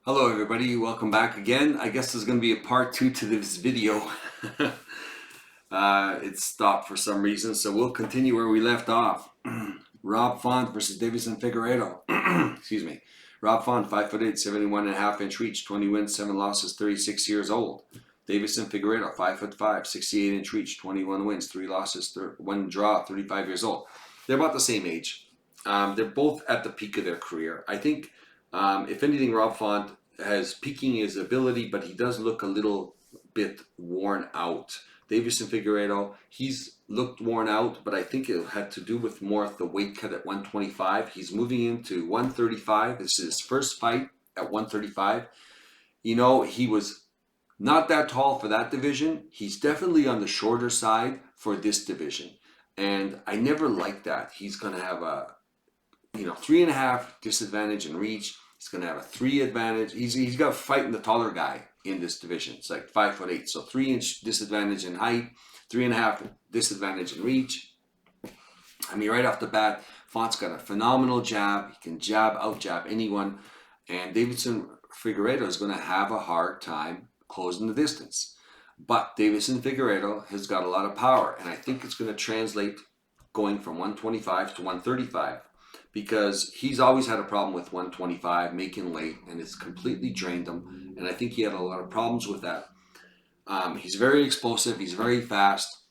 Hello everybody, welcome back again. I guess there's going to be a part 2 to this video. It stopped for some reason, so we'll continue where we left off. Rob Font versus Davison Figueiredo. Excuse me. Rob Font, 5'8", 71.5-inch reach, 20 wins, 7 losses, 36 years old. Davison Figueiredo, 5'5", 68-inch reach, 21 wins, 3 losses, 1 draw, 35 years old. They're about the same age. They're both at the peak of their career. I think, if anything, Rob Font has peaking his ability, but he does look a little bit worn out. Davison Figueiredo, he's looked worn out, but I think it had to do with more of the weight cut at 125. He's moving into 135. This is his first fight at 135. You know, he was not that tall for that division. He's definitely on the shorter side for this division. And I never liked that. He's going to have a 3.5 disadvantage in reach. He's going to have a 3 advantage. He's got fighting the taller guy in this division. It's like 5'8", so 3-inch disadvantage in height, 3.5 disadvantage in reach. I mean, right off the bat, Font's got a phenomenal jab. He can out jab anyone, and Davison Figueiredo is going to have a hard time closing the distance. But Davison Figueiredo has got a lot of power, and I think it's going to translate going from 125 to 135. Because he's always had a problem with 125, making late, and it's completely drained him. And I think he had a lot of problems with that. He's very explosive. He's very fast.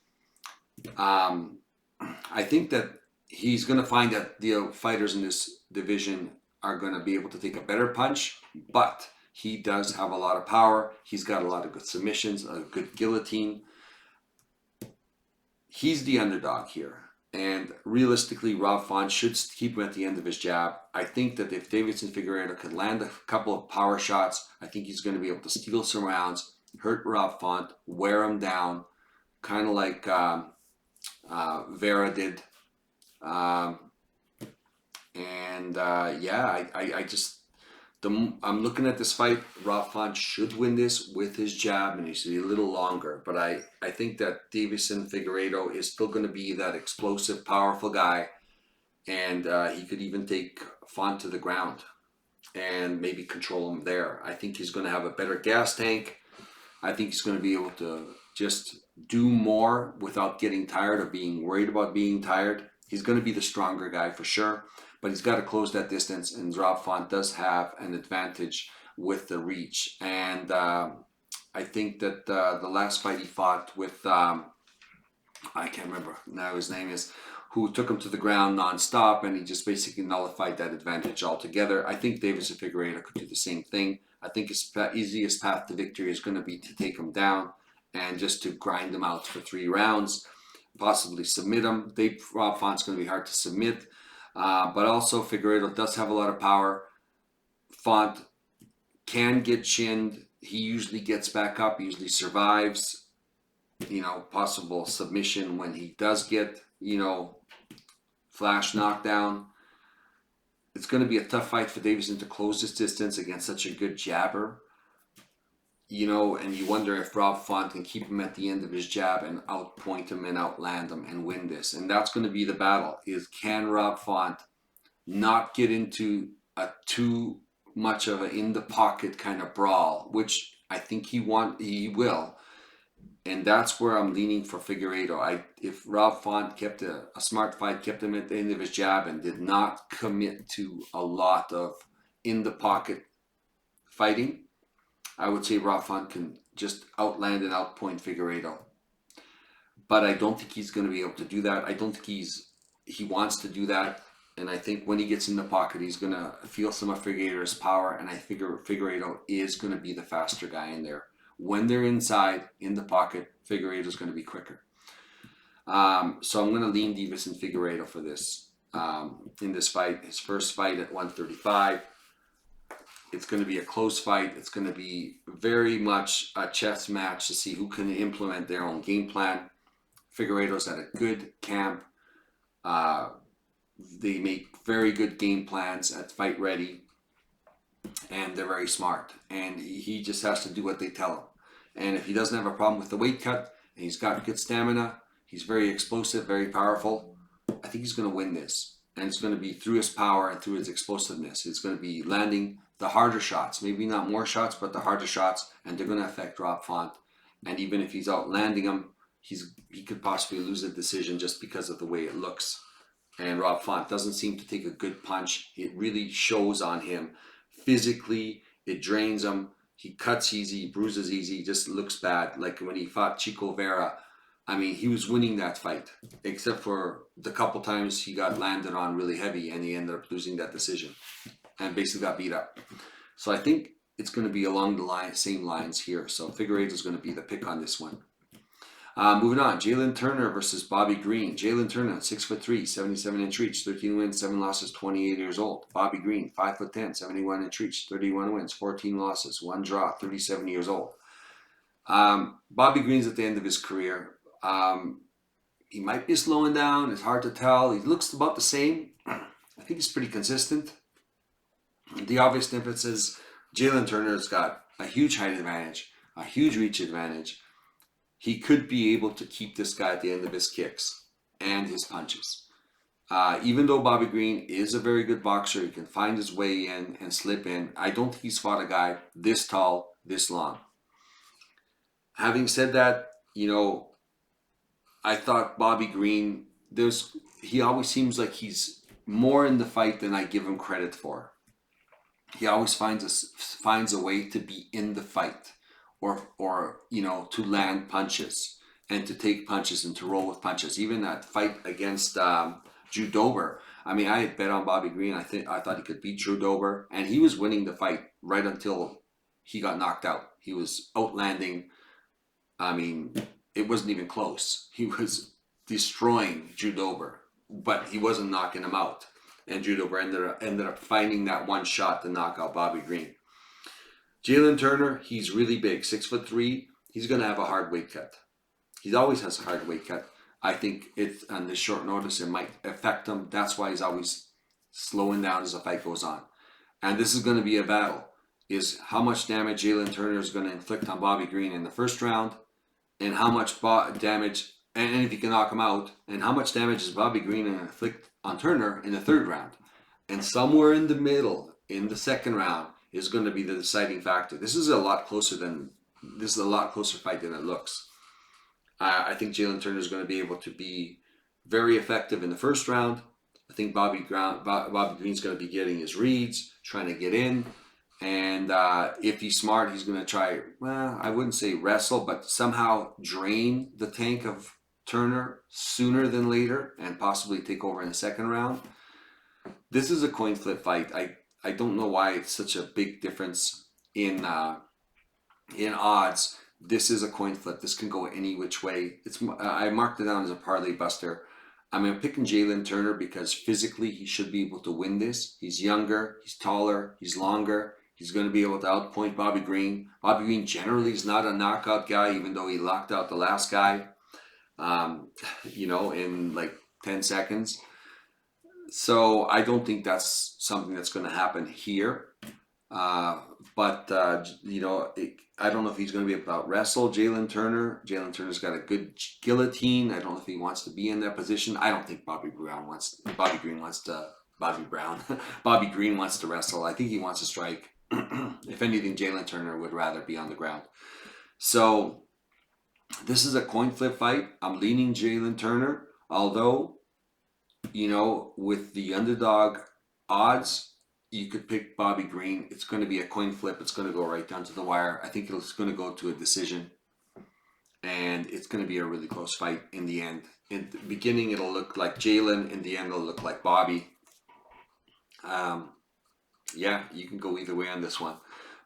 I think that he's going to find that the fighters in this division are going to be able to take a better punch, but he does have a lot of power. He's got a lot of good submissions, a good guillotine. He's the underdog here. And realistically, Rob Font should keep him at the end of his jab. I think that if Davison Figueiredo could land a couple of power shots, I think he's going to be able to steal some rounds, hurt Rob Font, wear him down, kind of like Vera did. I'm looking at this fight. Rob Font should win this with his jab, and he's a little longer. But I think that Davison Figueiredo is still going to be that explosive, powerful guy, and he could even take Font to the ground and maybe control him there. I think he's going to have a better gas tank. I think he's going to be able to just do more without getting tired or being worried about being tired. He's going to be the stronger guy for sure. But he's got to close that distance, and Rob Font does have an advantage with the reach. And I think that the last fight he fought with, I can't remember now his name is, who took him to the ground nonstop, and he just basically nullified that advantage altogether. I think Davison Figueiredo could do the same thing. I think his easiest path to victory is going to be to take him down and just to grind him out for 3 rounds, possibly submit him. Rob Font's going to be hard to submit. But also Figueiredo does have a lot of power. Font can get chinned. He usually gets back up. He usually survives, possible submission when he does get, flash knockdown. It's going to be a tough fight for Davison to close this distance against such a good jabber. And you wonder if Rob Font can keep him at the end of his jab and outpoint him and outland him and win this. And that's going to be the battle, is can Rob Font not get into a too much of an in-the-pocket kind of brawl, which I think he will. And that's where I'm leaning for Figueiredo. If Rob Font kept a smart fight, kept him at the end of his jab and did not commit to a lot of in-the-pocket fighting, I would say Rob Font can just outland and outpoint Figueiredo. But I don't think he's going to be able to do that. I don't think he wants to do that. And I think when he gets in the pocket, he's going to feel some of Figueiredo's power. And I figure Figueiredo is going to be the faster guy in there. When they're inside, in the pocket, Figueiredo is going to be quicker. So I'm going to lean Davison Figueiredo for this, in this fight. His first fight at 135. It's going to be a close fight. It's going to be very much a chess match to see who can implement their own game plan. Figueiredo's at a good camp. They make very good game plans at Fight Ready, and they're very smart. And he just has to do what they tell him. And if he doesn't have a problem with the weight cut, and he's got good stamina, he's very explosive, very powerful, I think he's going to win this. and it's going to be through his power and through his explosiveness. It's going to be landing the harder shots, maybe not more shots, but the harder shots, and they're going to affect Rob Font. And even if he's out landing them, he could possibly lose a decision just because of the way it looks. And Rob Font doesn't seem to take a good punch. It really shows on him physically. It drains him. He cuts easy, bruises easy, just looks bad. Like when he fought Chico Vera, I mean, he was winning that fight, except for the couple times he got landed on really heavy and he ended up losing that decision and basically got beat up. So I think it's going to be along the same lines here. So Figueiredo is going to be the pick on this one. Moving on, Jalen Turner versus Bobby Green. Jalen Turner, 6'3", 77-inch reach, 13 wins, 7 losses, 28 years old. Bobby Green, 5'10", 71-inch reach, 31 wins, 14 losses, 1 draw, 37 years old. Bobby Green's at the end of his career. He might be slowing down. It's hard to tell. He looks about the same. I think he's pretty consistent. The obvious difference is Jalen Turner's got a huge height advantage, a huge reach advantage. He could be able to keep this guy at the end of his kicks and his punches. Even though Bobby Green is a very good boxer, he can find his way in and slip in. I don't think he's fought a guy this tall, this long. Having said that, I thought Bobby Green, he always seems like he's more in the fight than I give him credit for. He always finds a way to be in the fight. Or to land punches and to take punches and to roll with punches. Even that fight against Drew Dober. I mean, I had bet on Bobby Green. I thought he could beat Drew Dober, and he was winning the fight right until he got knocked out. He was outlanding. I mean, it wasn't even close. He was destroying Drew Dober, but he wasn't knocking him out. And Drew Dober ended up finding that one shot to knock out Bobby Green. Jalen Turner, he's really big, 6'3". He's going to have a hard weight cut. He always has a hard weight cut. I think on this short notice, it might affect him. That's why he's always slowing down as the fight goes on. And this is going to be a battle. Is how much damage Jalen Turner is going to inflict on Bobby Green in the first round, and how much damage, and if he can knock him out, and how much damage is Bobby Green going to inflict on Turner in the third round. And somewhere in the middle, in the second round, is going to be the deciding factor. This is a lot closer fight than it looks. I think Jalen Turner is going to be able to be very effective in the first round. I think Bobby Green's going to be getting his reads, trying to get in, and if he's smart, he's going to try. Well, I wouldn't say wrestle, but somehow drain the tank of Turner sooner than later, and possibly take over in the second round. This is a coin flip fight. I don't know why it's such a big difference in odds. This is a coin flip. This can go any which way. I marked it down as a parlay buster. I'm picking Jalen Turner because physically he should be able to win this. He's younger, he's taller, he's longer. He's going to be able to outpoint Bobby Green. Bobby Green generally is not a knockout guy, even though he locked out the last guy, in like 10 seconds. So I don't think that's something that's going to happen here. I don't know if he's going to be about wrestle Jalen Turner. Jalen Turner's got a good guillotine. I don't know if he wants to be in that position. I don't think Bobby Green wants to wrestle. I think he wants to strike. If anything, Jalen Turner would rather be on the ground. So this is a coin flip fight. I'm leaning Jalen Turner, although, with the underdog odds, you could pick Bobby Green. It's going to be a coin flip. It's going to go right down to the wire. I think it's going to go to a decision. And it's going to be a really close fight in the end. In the beginning, it'll look like Jalen. In the end, it'll look like Bobby. You can go either way on this one.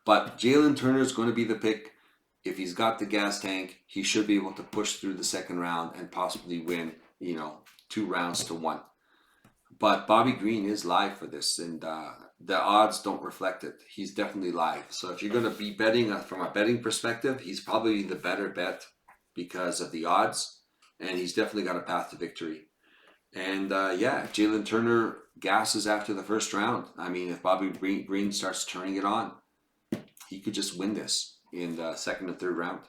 But Jalen Turner is going to be the pick. If he's got the gas tank, he should be able to push through the second round and possibly win, 2 rounds to 1. But Bobby Green is live for this, and the odds don't reflect it. He's definitely live. So if you're going to be betting from a betting perspective, he's probably the better bet because of the odds, and he's definitely got a path to victory. And Jalen Turner gasses after the first round. I mean, if Bobby Green starts turning it on, he could just win this in the second and third round.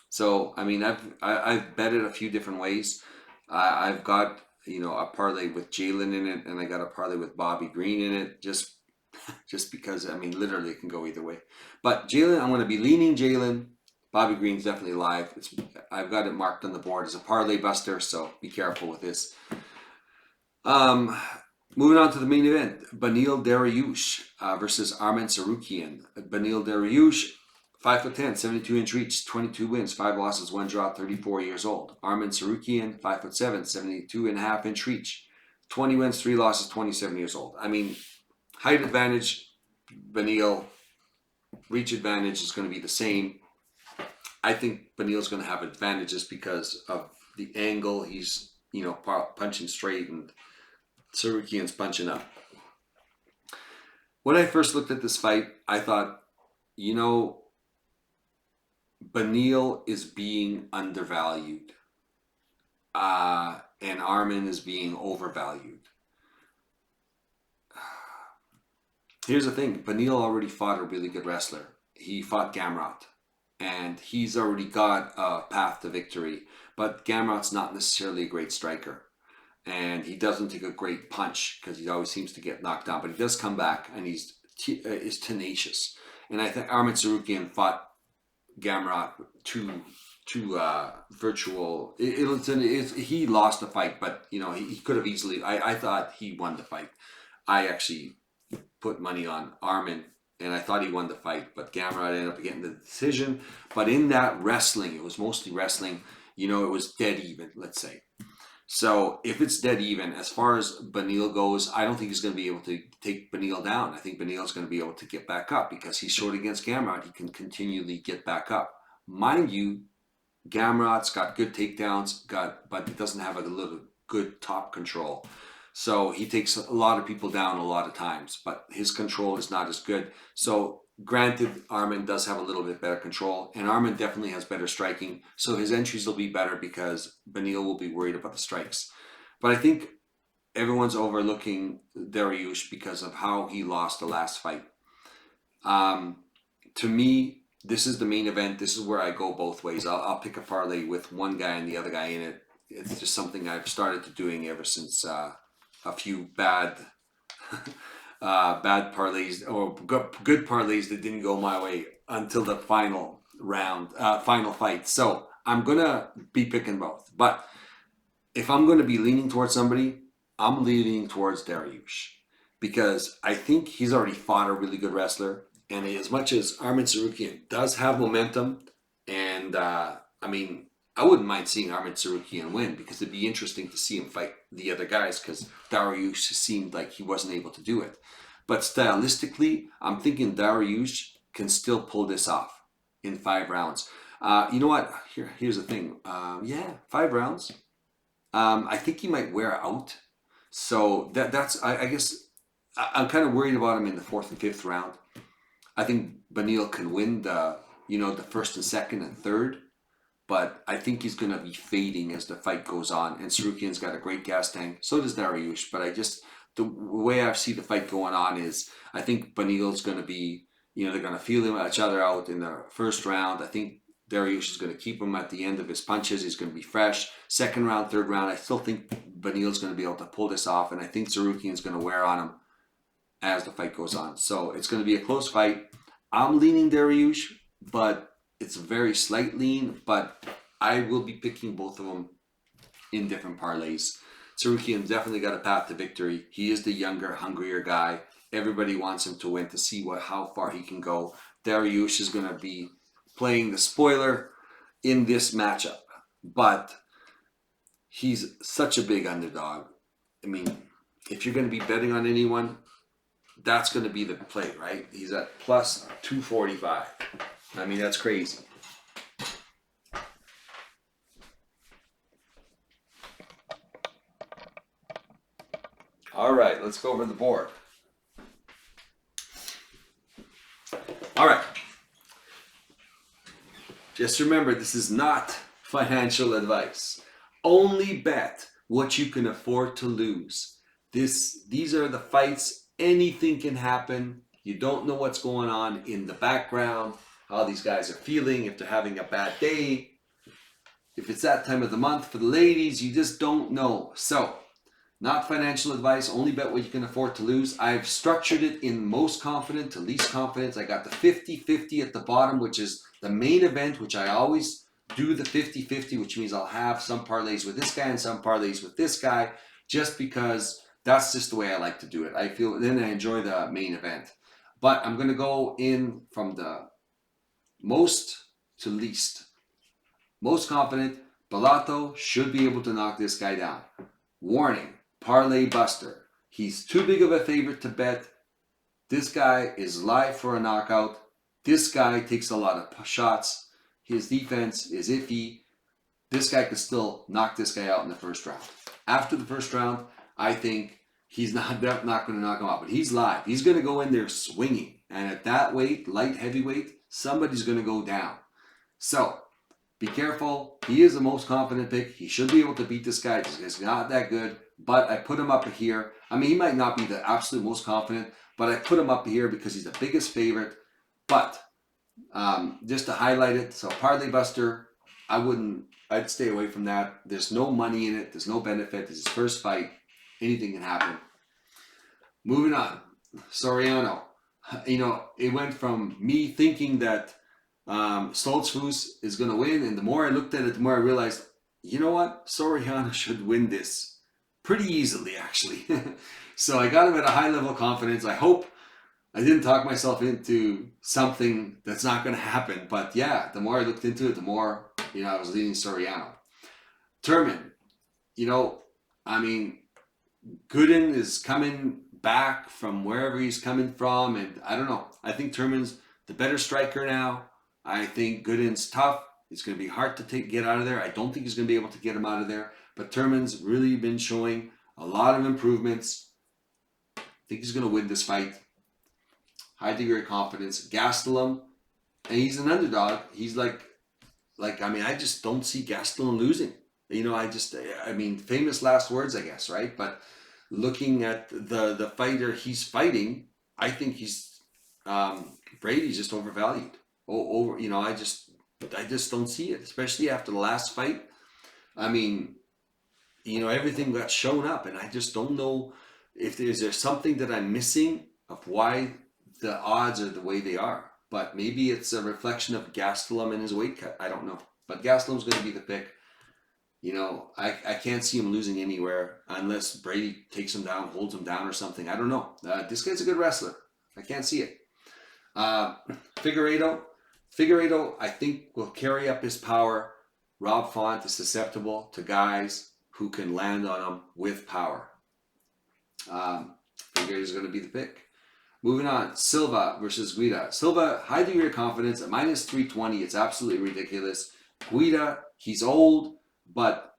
So, I mean, I've bet it a few different ways. I've got a parlay with Jalen in it, and I got a parlay with Bobby Green in it, just because, I mean, literally it can go either way. But Jalen, I'm going to be leaning Jalen. Bobby Green's definitely live. I've got it marked on the board as a parlay buster, so be careful with this. Moving on to the main event, Beneil Dariush versus Arman Tsarukyan. Beneil Dariush, 5'10", 72-inch reach, 22 wins, 5 losses, 1 draw, 34 years old. Arman Tsarukyan, 5'7", 72.5-inch reach, 20 wins, 3 losses, 27 years old. I mean, height advantage, Beneil. Reach advantage is going to be the same. I think Beneil's going to have advantages because of the angle. He's, punching straight, and Tsarukyan's punching up. When I first looked at this fight, I thought, Beneil is being undervalued, and Arman is being overvalued. Here's the thing, Beneil already fought a really good wrestler. He fought Gamrot, and he's already got a path to victory, but Gamrot's not necessarily a great striker. And he doesn't take a great punch because he always seems to get knocked down. But he does come back, and he's tenacious. And I think Arman Tsarukyan fought Gamrot to virtual. He lost the fight, but he could have easily. I thought he won the fight. I actually put money on Arman, and I thought he won the fight, but Gamrot ended up getting the decision. But in that wrestling, it was mostly wrestling. It was dead even, let's say. So if it's dead even, as far as Beneil goes, I don't think he's going to be able to take Beneil down. I think Beneil's going to be able to get back up because he's short against Gamrot. He can continually get back up. Mind you, Gamrot's got good takedowns, but he doesn't have a little good top control. So he takes a lot of people down a lot of times, but his control is not as good. So granted, Arman does have a little bit better control, and Arman definitely has better striking, so his entries will be better because Beneil will be worried about the strikes. But I think everyone's overlooking Dariush because of how he lost the last fight. To me, this is the main event. This is where I go both ways. I'll pick a parlay with one guy and the other guy in it. It's just something I've started to doing ever since a few bad parlays or good parlays that didn't go my way until the final fight. So I'm gonna be picking both. But if I'm gonna be leaning towards somebody, I'm leaning towards Dariush because I think he's already fought a really good wrestler. And as much as Arman Tsarukyan does have momentum, and I wouldn't mind seeing Arman Tsarukyan win because it'd be interesting to see him fight the other guys because Dariush seemed like he wasn't able to do it. But stylistically, I'm thinking Dariush can still pull this off in 5 rounds. You know what? Here's the thing. 5 rounds. I think he might wear out. So that's I guess I'm kind of worried about him in the 4th and 5th round. I think Beneil can win the 1st and 2nd and 3rd. But I think he's going to be fading as the fight goes on. And Tsarukyan's got a great gas tank. So does Dariush. But the way I see the fight going on is I think Beneil's going to be, they're going to feel each other out in the 1st round. I think Dariush is going to keep him at the end of his punches. He's going to be fresh. 2nd round, 3rd round, I still think Beneil's going to be able to pull this off. And I think Tsarukyan's going to wear on him as the fight goes on. So it's going to be a close fight. I'm leaning Dariush, but it's a very slight lean, but I will be picking both of them in different parlays. Tsarukyan definitely got a path to victory. He is the younger, hungrier guy. Everybody wants him to win to see how far he can go. Dariush is going to be playing the spoiler in this matchup, but he's such a big underdog. I mean, if you're going to be betting on anyone, that's going to be the play, right? He's at plus 245. I mean, that's crazy. All right, let's go over the board. All right. Just remember, this is not financial advice. Only bet what you can afford to lose. These are the fights. Anything can happen. You don't know what's going on in the background, how these guys are feeling, if they're having a bad day, if it's that time of the month for the ladies, you just don't know. So Not financial advice, only bet what you can afford to lose. I've structured it in most confident to least confidence. I got the 50-50 at the bottom, which is the main event, which I always do the 50-50, which means I'll have some parlays with this guy and some parlays with this guy, just because that's just the way I like to do it. I feel then I enjoy the main event. But I'm going to go in from the most to least. Most confident, Bellato should be able to knock this guy down. Warning, parlay buster. He's too big of a favorite to bet. This guy is live for a knockout. This guy takes a lot of shots. His defense is iffy. This guy could still knock this guy out in the first round. After the first round, I think he's not going to knock him out, but he's live. He's going to go in there swinging. And at that weight, light heavyweight, somebody's going to go down. So, be careful. He is the most confident pick. He should be able to beat this guy. He's not that good, but I put him up here. I mean, he might not be the absolute most confident, but I put him up here because he's the biggest favorite. But just to highlight it, so parlay buster, I'd stay away from that. There's no money in it. There's no benefit. It's his first fight. Anything can happen. Moving on, Soriano. It went from me thinking that Stoltzfus is going to win, and the more I looked at it, the more I realized, you know what? Soriano should win this pretty easily, actually. So I got him at a high level of confidence. I hope I didn't talk myself into something that's not going to happen. But yeah, the more I looked into it, the more, I was leaning Soriano. Turman, Gooden is coming back from wherever he's coming from, and I don't know. I think Turman's the better striker now. I think Gooden's tough. It's going to be hard to get out of there. I don't think he's going to be able to get him out of there. But Turman's really been showing a lot of improvements. I think he's going to win this fight. High degree of confidence. Gastelum, and he's an underdog. He's I just don't see Gastelum losing. Famous last words, I guess, right? But looking at the fighter he's fighting, I think Brady's just overvalued. I just don't see it, especially after the last fight. Everything got shown up, and I just don't know if there's something that I'm missing of why the odds are the way they are. But maybe it's a reflection of Gastelum and his weight cut. I don't know. But Gastelum's going to be the pick. I can't see him losing anywhere unless Brady takes him down, holds him down or something. I don't know. This guy's a good wrestler. I can't see it. Figueiredo, I think, will carry up his power. Rob Font is susceptible to guys who can land on him with power. Figueiredo's going to be the pick. Moving on, Silva versus Guida. Silva, high degree of confidence at minus 320. It's absolutely ridiculous. Guida, he's old, but,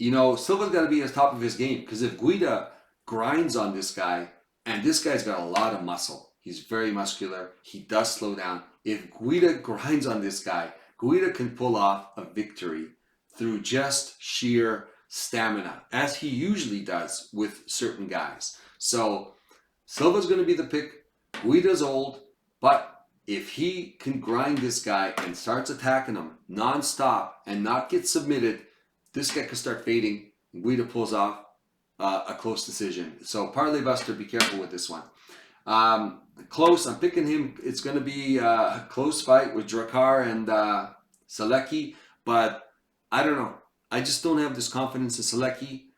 Silva's got to be at the top of his game, because if Guida grinds on this guy, and this guy's got a lot of muscle, he's very muscular, he does slow down. If Guida grinds on this guy, Guida can pull off a victory through just sheer stamina, as he usually does with certain guys. So Silva's going to be the pick. Guida's old, but if he can grind this guy and starts attacking him nonstop and not get submitted, this guy could start fading. Guida pulls off a close decision. So parlay buster, be careful with this one. Close, I'm picking him. It's going to be a close fight with Drakkar and Selecki, but I don't know. I just don't have this confidence in Selecki.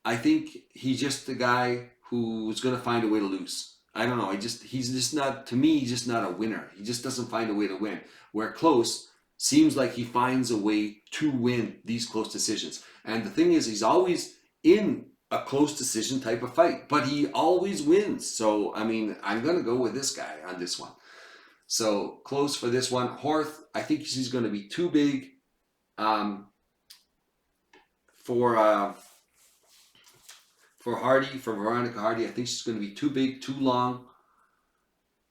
I think he's just the guy who's going to find a way to lose. I don't know. He's just not, to me, he's just not a winner. He just doesn't find a way to win. Where Close seems like he finds a way to win these close decisions. And the thing is, he's always in a close decision type of fight, but he always wins. So, I'm going to go with this guy on this one. So, Close for this one. Horth, I think he's going to be too big for Hardy, for Veronica Hardy. I think she's going to be too big, too long.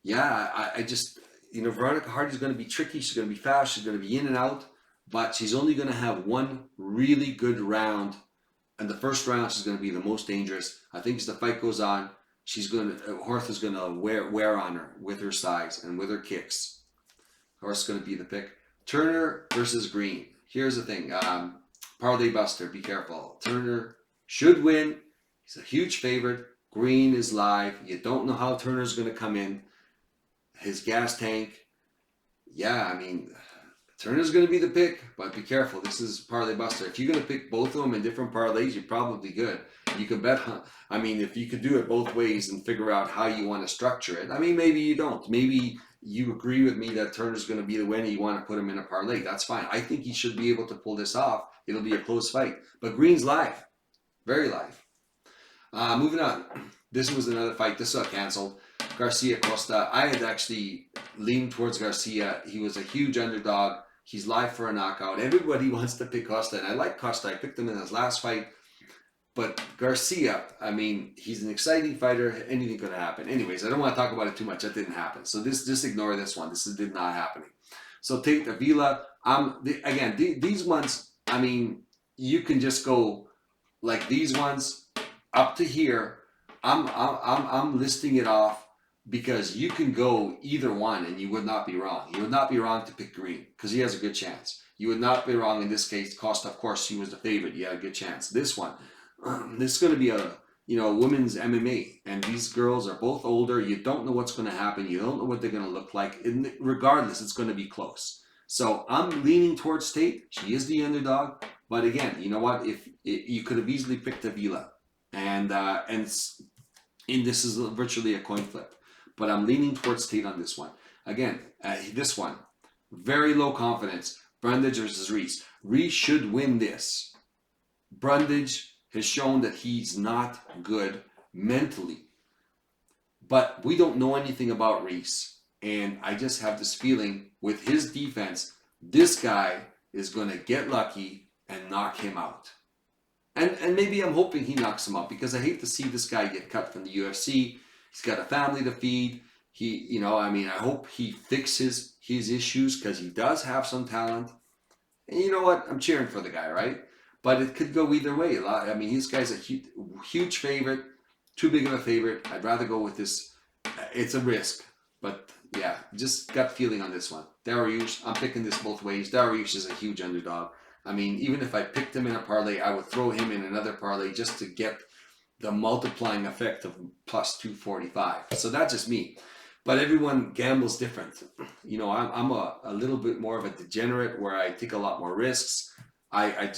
Yeah, I just, Veronica Hardy's going to be tricky. She's going to be fast. She's going to be in and out, but she's only going to have one really good round. And the first round, she's going to be the most dangerous. I think as the fight goes on, Horth is going to wear on her with her size and with her kicks. Horth is going to be the pick. Turner versus Green. Here's the thing. Parlay buster, be careful. Turner should win. He's a huge favorite. Green is live. You don't know how Turner's going to come in. His gas tank. Yeah, I mean, Turner's going to be the pick, but be careful. This is parlay buster. If you're going to pick both of them in different parlays, you're probably good. You can bet. I mean, if you could do it both ways and figure out how you want to structure it. I mean, maybe you don't. Maybe you agree with me that Turner's going to be the winner. You want to put him in a parlay. That's fine. I think he should be able to pull this off. It'll be a close fight. But Green's live. Very live. Moving on. This was another fight. This got canceled. Garcia Costa. I had actually leaned towards Garcia. He was a huge underdog. He's live for a knockout. Everybody wants to pick Costa, and I like Costa. I picked him in his last fight. But Garcia, I mean, he's an exciting fighter. Anything could happen. Anyways, I don't want to talk about it too much. That didn't happen. So just ignore this one. This did not happening. So take Avila. Again, these ones, I mean, you can just go like these ones up to here. I'm listing it off because you can go either one and you would not be wrong. You would not be wrong to pick Green because he has a good chance. You would not be wrong in this case. Costa, of course, he was the favorite. You had a good chance. This one, this is going to be a women's MMA, and these girls are both older. You don't know what's going to happen. You don't know what they're going to look like. And regardless, it's going to be close. So I'm leaning towards Tate. She is the underdog, but again, you know what? If you could have easily picked Avila, and this is virtually a coin flip. But I'm leaning towards Tate on this one. Again, this one, very low confidence. Brundage versus Reese. Reese should win this. Brundage has shown that he's not good mentally. But we don't know anything about Reese. And I just have this feeling with his defense, this guy is going to get lucky and knock him out. And maybe I'm hoping he knocks him out because I hate to see this guy get cut from the UFC. He's got a family to feed. I hope he fixes his issues because he does have some talent. And you know what? I'm cheering for the guy, right? But it could go either way. I mean, this guy's a huge favorite, too big of a favorite. I'd rather go with this. It's a risk. But yeah, just gut feeling on this one. Dariush, I'm picking this both ways. Dariush is a huge underdog. I mean, even if I picked him in a parlay, I would throw him in another parlay just to get the multiplying effect of plus 245. So that's just me. But everyone gambles different. I'm a little bit more of a degenerate where I take a lot more risks. I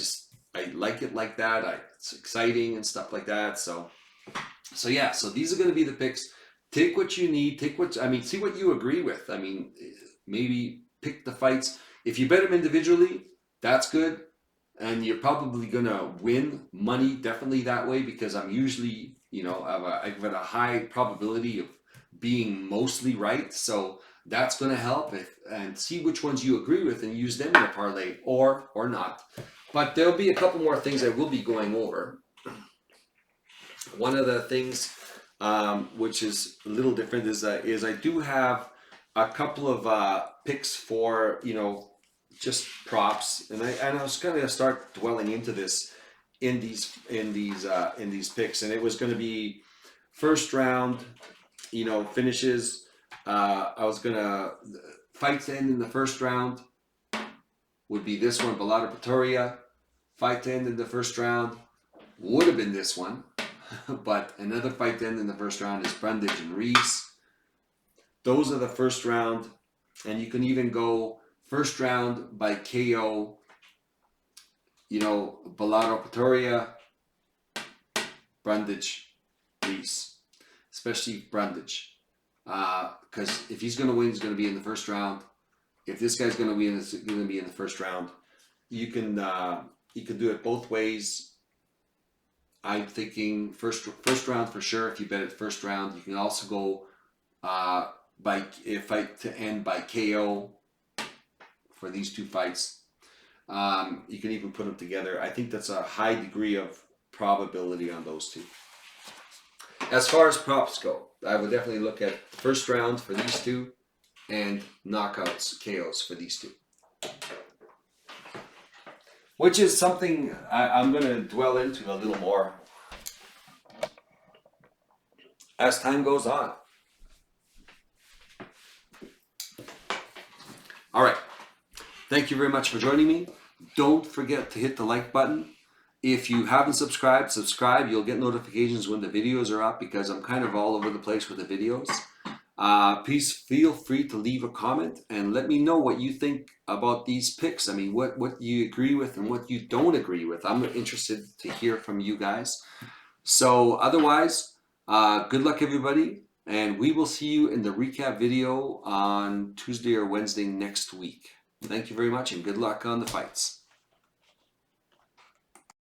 like it like that. It's exciting and stuff like that. So yeah. So these are going to be the picks. Take what you need. See what you agree with. I mean, maybe pick the fights. If you bet them individually, that's good. And you're probably going to win money definitely that way because I'm usually, I've got a high probability of being mostly right. So that's going to help and see which ones you agree with and use them in a parlay or not. But there'll be a couple more things I will be going over. One of the things which is a little different is I do have a couple of picks for, just props, and I was going to start dwelling into this in these picks, and it was going to be first round, finishes. I was going to fight to end in the first round would be this one, Bellator Pretoria. Fight to end in the first round would have been this one, but another fight to end in the first round is Brundage and Reese. Those are the first round, and you can even go first round by KO, Bellator Pretoria, Brundage, Reese, especially Brundage. Because if he's going to win, he's going to be in the first round. If this guy's going to win, it's going to be in the first round. You can do it both ways. I'm thinking first round for sure. If you bet it first round, you can also go by fight to end by KO for these two fights. You can even put them together. I think that's a high degree of probability on those two. As far as props go, I would definitely look at first round for these two and knockouts, KOs for these two. Which is something I'm going to dwell into a little more as time goes on. All right. Thank you very much for joining me. Don't forget to hit the like button. If you haven't subscribed, subscribe. You'll get notifications when the videos are up because I'm kind of all over the place with the videos. Please feel free to leave a comment and let me know what you think about these picks. I mean, what you agree with and what you don't agree with. I'm interested to hear from you guys. So otherwise, good luck everybody. And we will see you in the recap video on Tuesday or Wednesday next week. Thank you very much and good luck on the fights.